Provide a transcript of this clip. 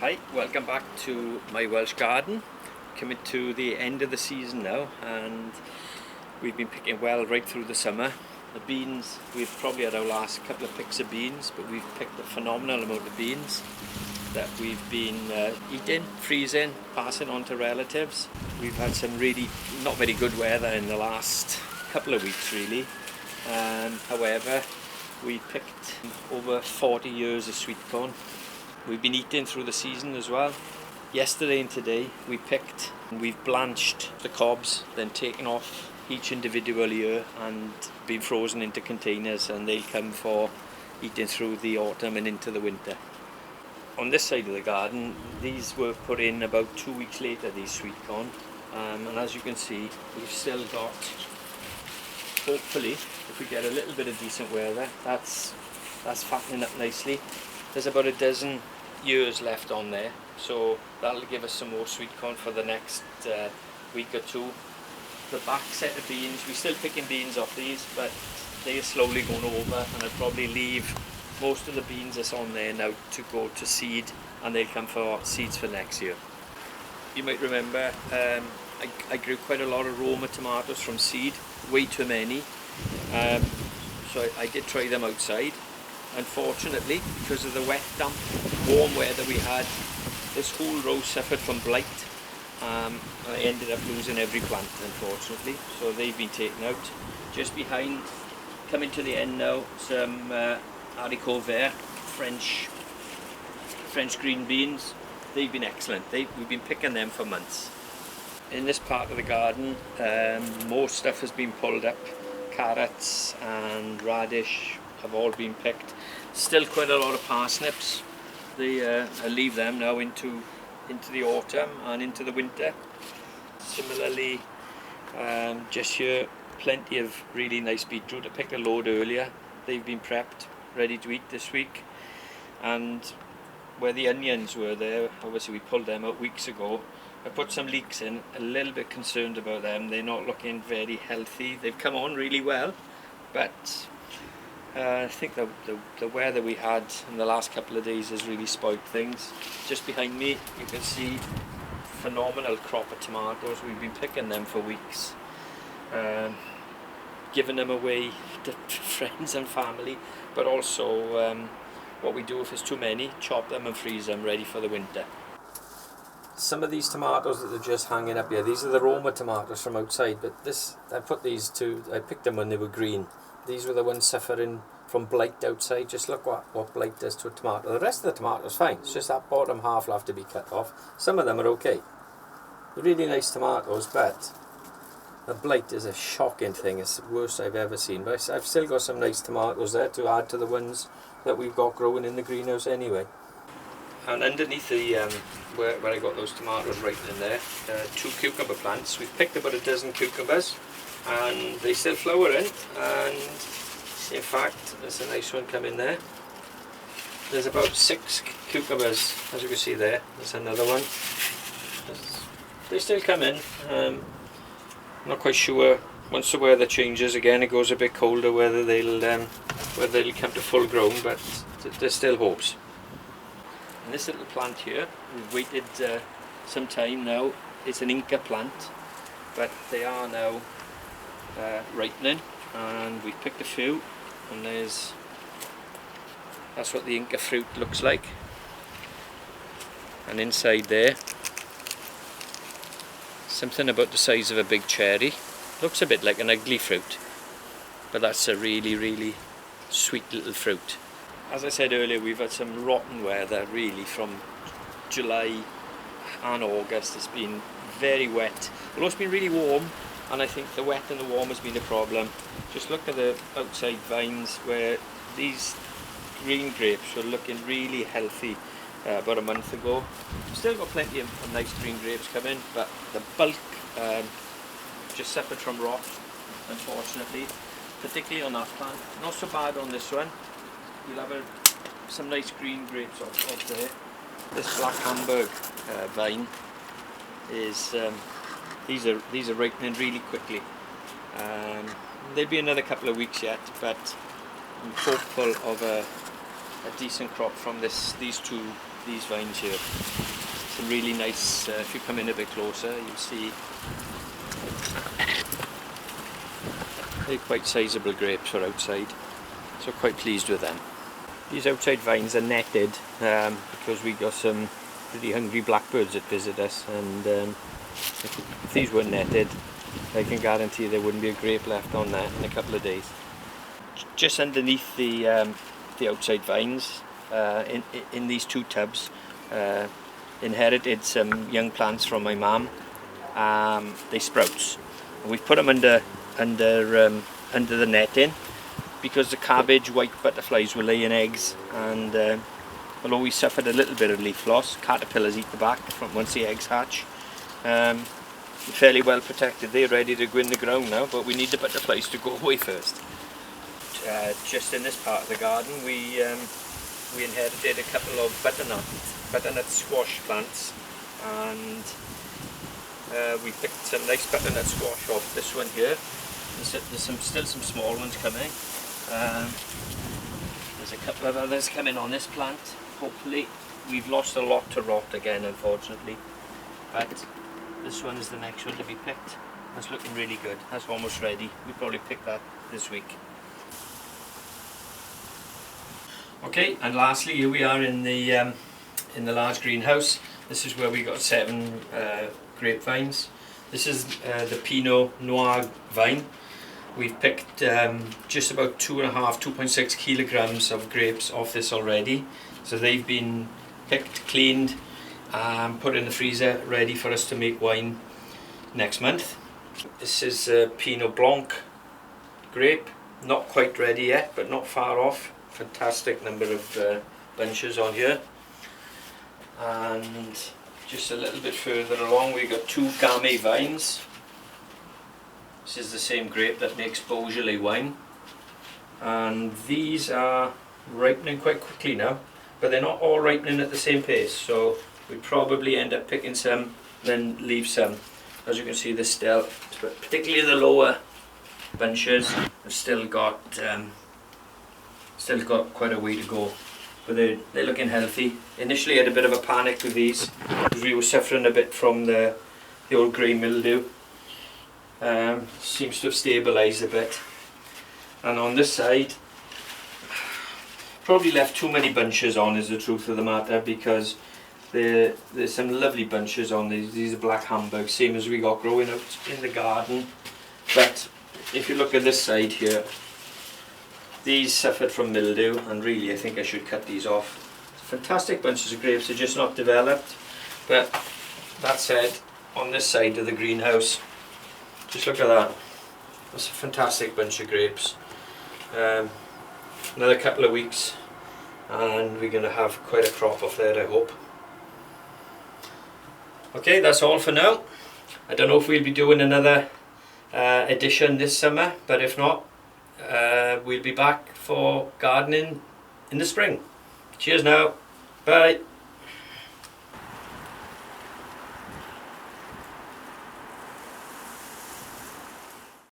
Hi, welcome back to my Welsh garden. Coming to the end of the season now, and we've been picking well right through the summer. The beans, we've probably had our last couple of picks of beans, but we've picked a phenomenal amount of beans that we've been eating, freezing, passing on to relatives. We've had some really not very good weather in the last couple of weeks really. However, we picked over 40 years of sweet corn. We've been eating through the season as well. Yesterday and today we picked and we've blanched the cobs, then taken off each individual ear and been frozen into containers, and they'll come for eating through the autumn and into the winter. On this side of the garden, these were put in about 2 weeks later, these sweet corn, and as you can see we've still got, hopefully if we get a little bit of decent weather, that's fattening up nicely. There's about a dozen ears left on there, so that'll give us some more sweet corn for the next week or two. The back set of beans, we're still picking beans off these, but they are slowly going over, and I'll probably leave most of the beans that's on there now to go to seed, and they'll come for seeds for next year. You might remember I grew quite a lot of Roma tomatoes from seed, way too many, so I did try them outside. Unfortunately, because of the wet, damp, warm weather we had, this whole row suffered from blight. I ended up losing every plant, unfortunately, so they've been taken out. Just behind, coming to the end now, some haricots verts, French green beans. They've been excellent. We've been picking them for months. In this part of the garden, more stuff has been pulled up. Carrots and radish have all been picked. Still quite a lot of parsnips. I leave them now into the autumn and into the winter. Similarly, just here, plenty of really nice beetroot. I picked a load earlier. They've been prepped, ready to eat this week. And where the onions were there, obviously we pulled them out weeks ago. I put some leeks in, a little bit concerned about them. They're not looking very healthy. They've come on really well, but I think the weather we had in the last couple of days has really spoiled things. Just behind me you can see phenomenal crop of tomatoes. We've been picking them for weeks, giving them away to friends and family, but also what we do if there's too many, chop them and freeze them ready for the winter. Some of these tomatoes that are just hanging up here, these are the Roma tomatoes from outside, but I picked them when they were green. These were the ones suffering from blight outside. Just look what blight does to a tomato. The rest of the tomatoes fine, it's just that bottom half will have to be cut off. Some of them are okay. They're really nice tomatoes, but the blight is a shocking thing. It's the worst I've ever seen, but I've still got some nice tomatoes there to add to the ones that we've got growing in the greenhouse anyway. And underneath the where I got those tomatoes right in there, 2 cucumber plants. We've picked about a dozen cucumbers, and they still flowering, and in fact there's a nice one coming there. There's about 6 cucumbers, as you can see there. There's another one. They still come in. Not quite sure once the weather changes again, it goes a bit colder, whether they'll come to full grown, but there's still hopes. And this little plant here, we've waited some time now. It's an Inca plant, but they are now ripening, and we've picked a few, and that's what the Inca fruit looks like. And inside there, something about the size of a big cherry. Looks a bit like an ugly fruit, but that's a really, really sweet little fruit. As I said earlier, we've had some rotten weather really from July and August. It's been very wet. Although it's been really warm, and I think the wet and the warm has been a problem. Just look at the outside vines where these green grapes were looking really healthy about a month ago. Still got plenty of nice green grapes coming, but the bulk just suffered from rot, unfortunately, particularly on that plant. Not so bad on this one. We'll have some nice green grapes off there. This black Hamburg vine is these are ripening really quickly. There'll be another couple of weeks yet, but I'm hopeful of a decent crop from these two these vines here. Some really nice, if you come in a bit closer, you'll see they're quite sizable grapes for outside, so quite pleased with them. These outside vines are netted because we got some pretty hungry blackbirds that visit us, and if these were netted, I can guarantee there wouldn't be a grape left on there in a couple of days. Just underneath the outside vines, in these 2 tubs, inherited some young plants from my mum. They sprouts, and we've put them under the netting because the cabbage white butterflies were laying eggs, and although we suffered a little bit of leaf loss, caterpillars eat the back from once the eggs hatch. Fairly well protected. They're ready to go in the ground now, but we need the butterflies to go away first. Just in this part of the garden, we inherited a couple of butternut squash plants, and we picked some nice butternut squash off this one here. There's still some small ones coming. There's a couple of others coming on this plant. Hopefully, we've lost a lot to rot again, unfortunately, but this one is the next one to be picked. That's looking really good. That's almost ready. We'll probably pick that this week. Okay, and lastly, here we are in the large greenhouse. This is where we got 7 grapevines. This is the Pinot Noir vine. We've picked just about 2.6 kilograms of grapes off this already. So they've been picked, cleaned, put in the freezer, ready for us to make wine next month. This is Pinot Blanc grape, not quite ready yet, but not far off. Fantastic number of bunches on here. And just a little bit further along, we've got 2 Gamay vines. This is the same grape that makes Beaujolais wine, and these are ripening quite quickly now, but they're not all ripening at the same pace, so we probably end up picking some, then leave some. As you can see, there's still, particularly the lower bunches, have still got quite a way to go, but they're looking healthy. Initially I had a bit of a panic with these because we were suffering a bit from the old grey mildew. Seems to have stabilised a bit, and on this side probably left too many bunches on, is the truth of the matter, because there's some lovely bunches on these. These are black Hamburg, same as we got growing out in the garden, but if you look at this side here, these suffered from mildew, and really I think I should cut these off. Fantastic bunches of grapes, they're just not developed. But that said, on this side of the greenhouse, just look at that. That's a fantastic bunch of grapes. Another couple of weeks and we're going to have quite a crop off there, I hope. Okay, that's all for now. I don't know if we'll be doing another edition this summer, but if not, we'll be back for gardening in the spring. Cheers now. Bye.